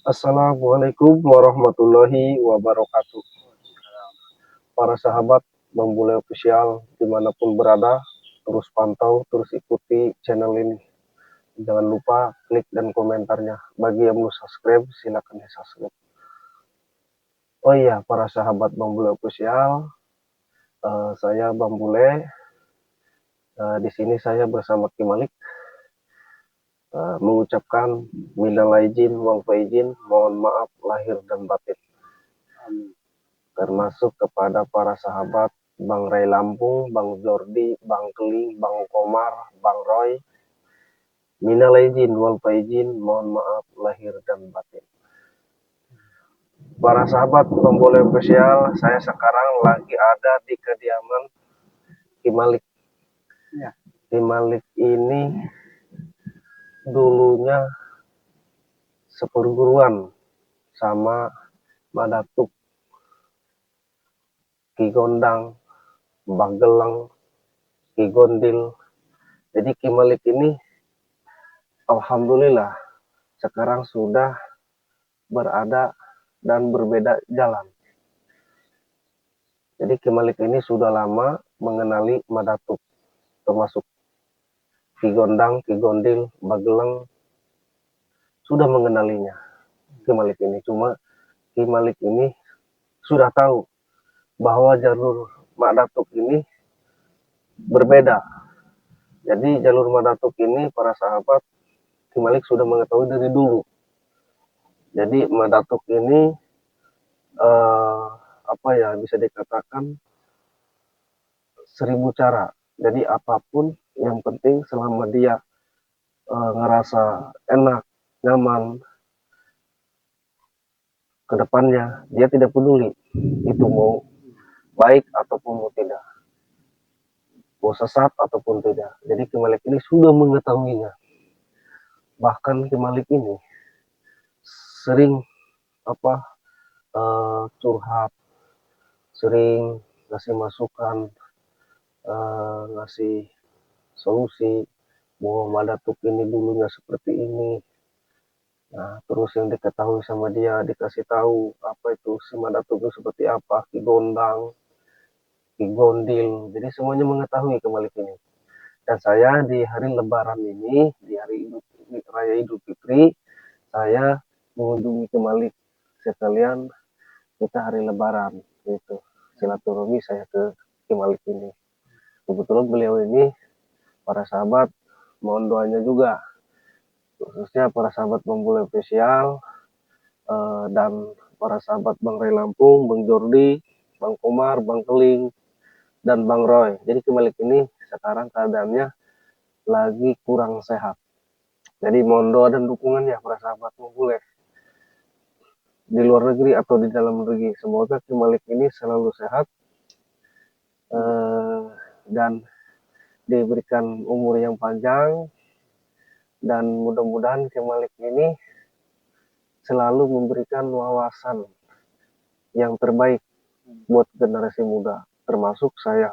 Assalamualaikum warahmatullahi wabarakatuh. Para sahabat Bang Bule Official dimanapun berada, terus pantau, terus ikuti channel ini. Jangan lupa klik dan komentarnya. Bagi yang belum subscribe, silakan di subscribe. Oh iya, para sahabat Bang Bule Official, saya Bang Bule. Di sini saya bersama Kim Malik mengucapkan minal aidin wal faizin, mohon maaf lahir dan batin. Termasuk kepada para sahabat Bang Ray Lampung, Bang Jordi, Bang Keling, Bang Komar, Bang Roy. Minal aidin wal faizin, mohon maaf lahir dan batin. Para sahabat pemboleh spesial, saya sekarang lagi ada di kediaman Ki Malik. Ya. Ki Malik ini dulunya seperguruan sama Madatuk, Ki Gondang, Bageleng, Ki Gondil. Jadi Ki Malik ini alhamdulillah sekarang sudah berada dan berbeda jalan. Jadi Ki Malik ini sudah lama mengenali Madatuk, termasuk Ki Gondang, Ki Gondil, Bageleng, sudah mengenalinya Ki Malik ini. Cuma Ki Malik ini sudah tahu bahwa jalur Madatuk ini berbeda. Jadi jalur Madatuk ini para sahabat Ki Malik sudah mengetahui dari dulu. Jadi Madatuk ini apa ya, bisa dikatakan 1000 cara. Jadi apapun yang penting selama dia ngerasa enak, nyaman ke depannya, dia tidak peduli itu mau baik ataupun mau tidak, mau sesat ataupun tidak. Jadi Ki Malik ini sudah mengetahuinya. Bahkan Ki Malik ini sering apa curhat, sering ngasih masukan, ngasih solusi bahwa Madatuk ini dulunya seperti ini. Nah, terus yang diketahui sama dia, dikasih tahu apa itu si Madatuk itu seperti apa, Ki Gondang, Ki Gondil. Jadi semuanya mengetahui Ki Malik ini. Dan saya di hari Lebaran ini, di hari Raya Idul Fitri, saya mengunjungi Ki Malik sekalian kita hari Lebaran gitu. Silaturahmi saya ke Ki Malik ini. Kebetulan beliau ini para sahabat mohon doanya juga, khususnya para sahabat Bambule Official dan para sahabat Bang Ray Lampung, Bang Jordi, Bang Komar, Bang Keling, dan Bang Roy. Jadi Ki Malik ini sekarang keadaannya lagi kurang sehat. Jadi mohon doa dan dukungannya para sahabat Bambule di luar negeri atau di dalam negeri. Semoga Ki Malik ini selalu sehat dan diberikan umur yang panjang, dan mudah-mudahan Ki Malik ini selalu memberikan wawasan yang terbaik buat generasi muda, termasuk saya,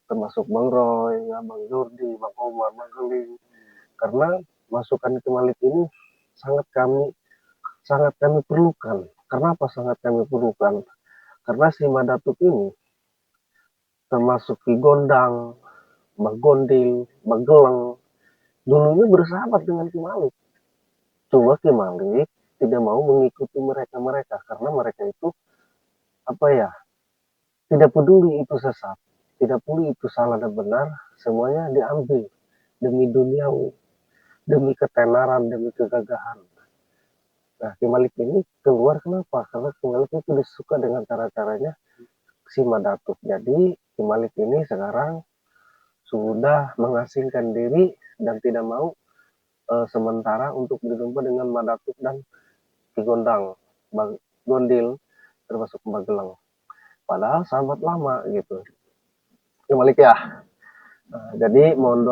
termasuk Bang Roy, ya, Bang Jordi, Bang Omar, Bang Keling. Karena masukan Ki Malik ini sangat kami perlukan. Kenapa sangat kami perlukan? Karena si Madatuk ini termasuk Ki Gondang, Bang Gondil, Bang Geleng, dulunya bersahabat dengan Ki Malik. Cuma Ki Malik tidak mau mengikuti mereka karena mereka itu apa ya, tidak peduli itu sesat, tidak peduli itu salah dan benar, semuanya diambil demi duniawi, demi ketenaran, demi kegagahan. Nah, Ki Malik ini keluar kenapa? Karena Ki Malik itu disuka dengan cara-caranya si Madatuk. Jadi Ki Malik ini sekarang sudah mengasingkan diri dan tidak mau sementara untuk berjumpa dengan Madatuk dan Ki Gondang, Bang Gondil, termasuk Magelang. Padahal sahabat lama gitu. Ki Malik ya. Nah, jadi mohon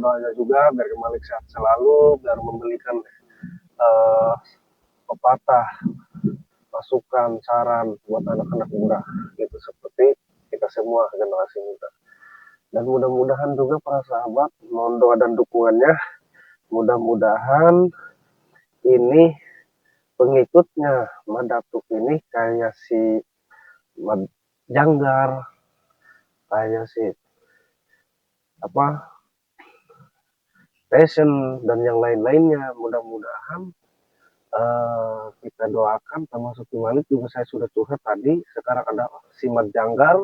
doanya juga biar Ki Malik sehat selalu, biar memberikan pepatah, masukan, saran buat anak-anak muda gitu, seperti kita semua generasi muda. Dan mudah-mudahan juga para sahabat mohon doa dan dukungannya. Mudah-mudahan ini pengikutnya Madatuk ini kayak si Janggar, kayak si apa Passion dan yang lain-lainnya. Mudah-mudahan kita doakan, termasuk di Malik juga saya sudah curhat tadi. Sekarang ada si Janggar,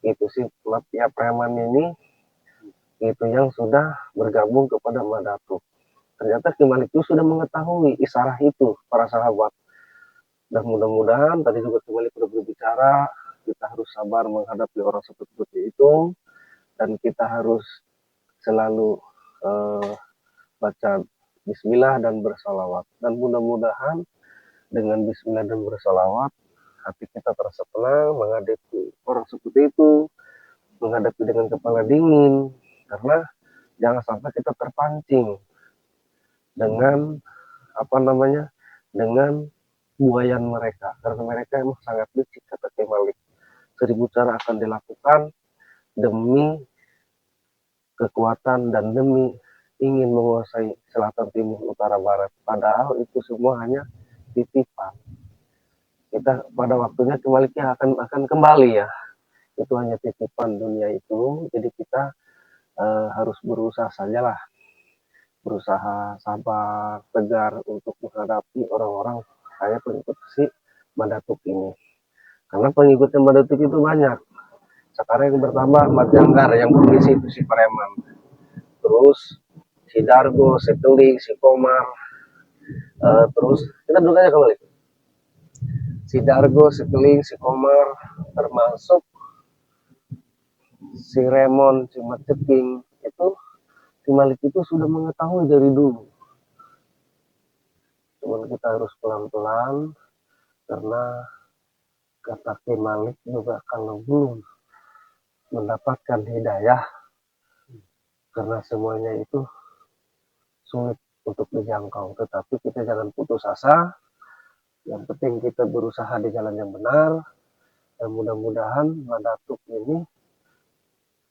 itu si Matia Preman ini, itu yang sudah bergabung kepada Madatuk. Ternyata Ki Malik itu sudah mengetahui isyarat itu, para sahabat. Dan mudah-mudahan tadi juga Ki Malik sudah berbicara, kita harus sabar menghadapi orang seperti itu, dan kita harus selalu baca Bismillah dan bersalawat. Dan mudah-mudahan dengan Bismillah dan bersalawat, hati kita terasa tenang menghadapi orang seperti itu, menghadapi dengan kepala dingin, karena jangan sampai kita terpancing dengan dengan buayan mereka, karena mereka emang sangat licik, kata Ki Malik. 1000 cara akan dilakukan demi kekuatan dan demi ingin menguasai selatan, timur, utara, barat. Padahal itu semua hanya titipan. Kita pada waktunya Ki Maliknya akan kembali ya. Itu hanya titipan dunia itu. Jadi kita harus berusaha sajalah, berusaha sabar, tegar untuk menghadapi orang-orang kayak pengikut si Madatuk ini. Karena pengikutnya Madatuk itu banyak. Sekarang yang bertambah Mat Janggar, yang bermisi itu si Preman. Terus si Dargo, si Teling, si Komar. Terus kita dulu aja kembali. Si Dargo, si Teling, si Komar, termasuk si Remon, si Mat Ceking, itu si Malik itu sudah mengetahui dari dulu. Cuman kita harus pelan-pelan, karena kata Ki Malik juga kalau belum mendapatkan hidayah, karena semuanya itu sulit untuk dijangkau. Tetapi kita jangan putus asa, yang penting kita berusaha di jalan yang benar, dan mudah-mudahan Madatuk ini,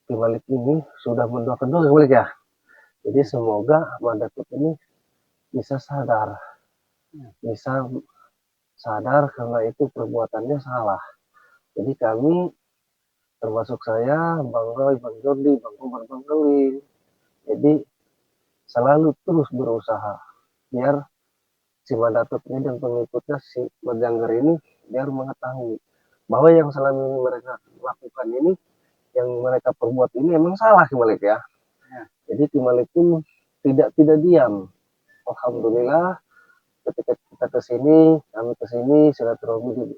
Ki Malik ini sudah mendoakan doa Ki Malik ya. Jadi semoga Madatuk ini bisa sadar karena itu perbuatannya salah. Jadi kami, termasuk saya, Bang Roy, Bang Jordi, Bang Umar, Bang Kelin, jadi selalu terus berusaha biar si Madatuk ini dan pengikutnya si Janggar ini biar mengetahui bahwa yang selama ini mereka lakukan ini, yang mereka perbuat ini emang salah Ki Malik ya. Jadi Ki Malik pun tidak diam. Alhamdulillah ketika kita kesini, kami kesini silaturahmi di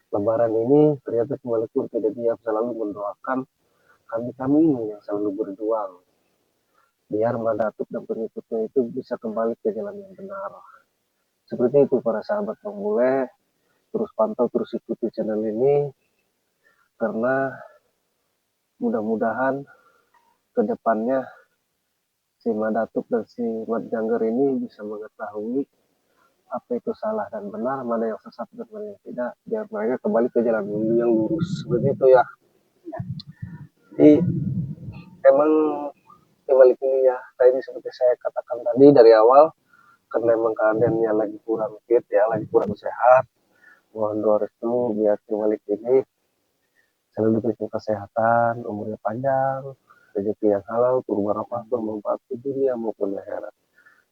Lebaran ini, ternyata Ki Malik pun tidak diam, selalu mendoakan kami ini yang selalu berjuang biar Madatuk dan pengikutnya itu bisa kembali ke jalan yang benar. Seperti itu para sahabat Bang Bule, terus pantau, terus ikuti channel ini, karena mudah-mudahan kedepannya si Madatuk dan si Mat Janggar ini bisa mengetahui apa itu salah dan benar, mana yang sesat dan mana yang tidak, biar mereka kembali ke jalan yang lurus. Begitu ya. Jadi emang Ki Malik ini ya, tadi seperti saya katakan tadi dari awal, karena memang keadaannya lagi kurang fit ya, lagi kurang sehat. Mohon doa restu biar Ki Malik ini selalu diberikan kesehatan, umurnya panjang, rezeki yang halal, turun barokah, bermanfaat di dunia maupun akhirat.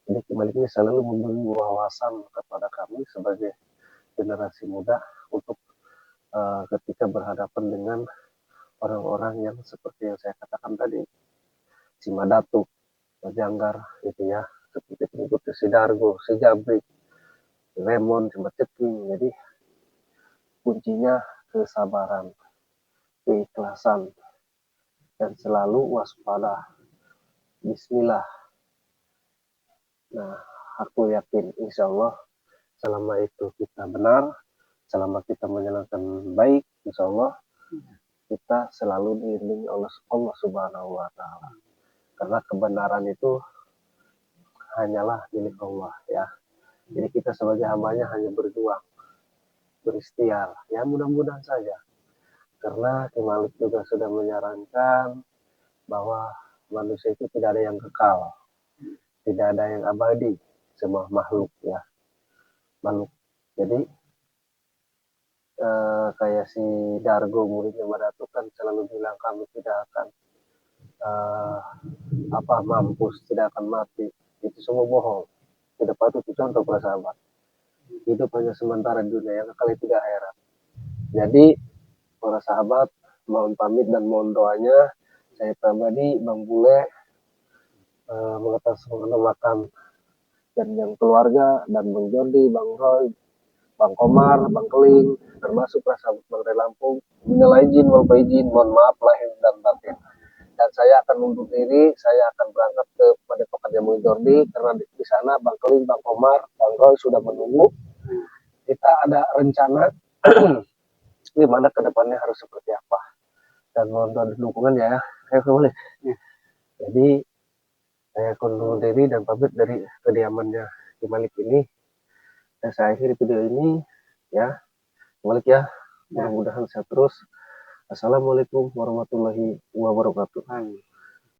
Jadi Ki Malik ini selalu memberi wawasan kepada kami sebagai generasi muda untuk ketika berhadapan dengan orang-orang yang seperti yang saya katakan tadi, si Madatuk, Janggar itu ya, seperti pengikut si Dargo, si Jabrik, si Lemon, si Ceking. Jadi kuncinya kesabaran, keikhlasan, dan selalu waspada. Bismillah. Nah, aku yakin insya Allah selama itu kita benar, selama kita menjalankan baik, insya Allah kita selalu dilindungi oleh Allah Subhanahu wa Ta'ala. Karena kebenaran itu hanyalah milik Allah ya. Jadi kita sebagai hambanya hanya berjuang, berikhtiar. Ya mudah-mudahan saja. Karena Ki Malik juga sudah menyarankan bahwa manusia itu tidak ada yang kekal, tidak ada yang abadi, semua makhluk ya. Makhluk si Dargo muridnya Mbak Datuk kan selalu bilang kami tidak akan mampus, tidak akan mati. Itu semua bohong, tidak patut dicontoh para sahabat. Hidup hanya sementara di dunia, yang kekal tidak akhirat. Jadi para sahabat, mohon pamit dan mohon doanya. Saya pribadi, Bang Bule, mengatasnamakan dan yang keluarga, dan Bang Jordi, Bang Roy, Bang Komar, Bang Keling, termasuk para sahabat Bang Ray Lampung. Minal izin, wal faizin, mohon maaf lahir dan batin. Dan saya akan mundur diri, saya akan berangkat ke Padepokan Jamu Jordi, karena di sana Bang Keling, Bang Komar, Bang Roy sudah menunggu. Kita ada rencana gimana ke depannya harus seperti apa. Dan mohon doa dukungan ya. Ayo boleh. Jadi saya undur diri dan pamit dari kediamannya Ki Malik ini. Dan saya akhiri video ini ya. Malik ya. Mudah-mudahan sehat terus. Assalamualaikum warahmatullahi wabarakatuh.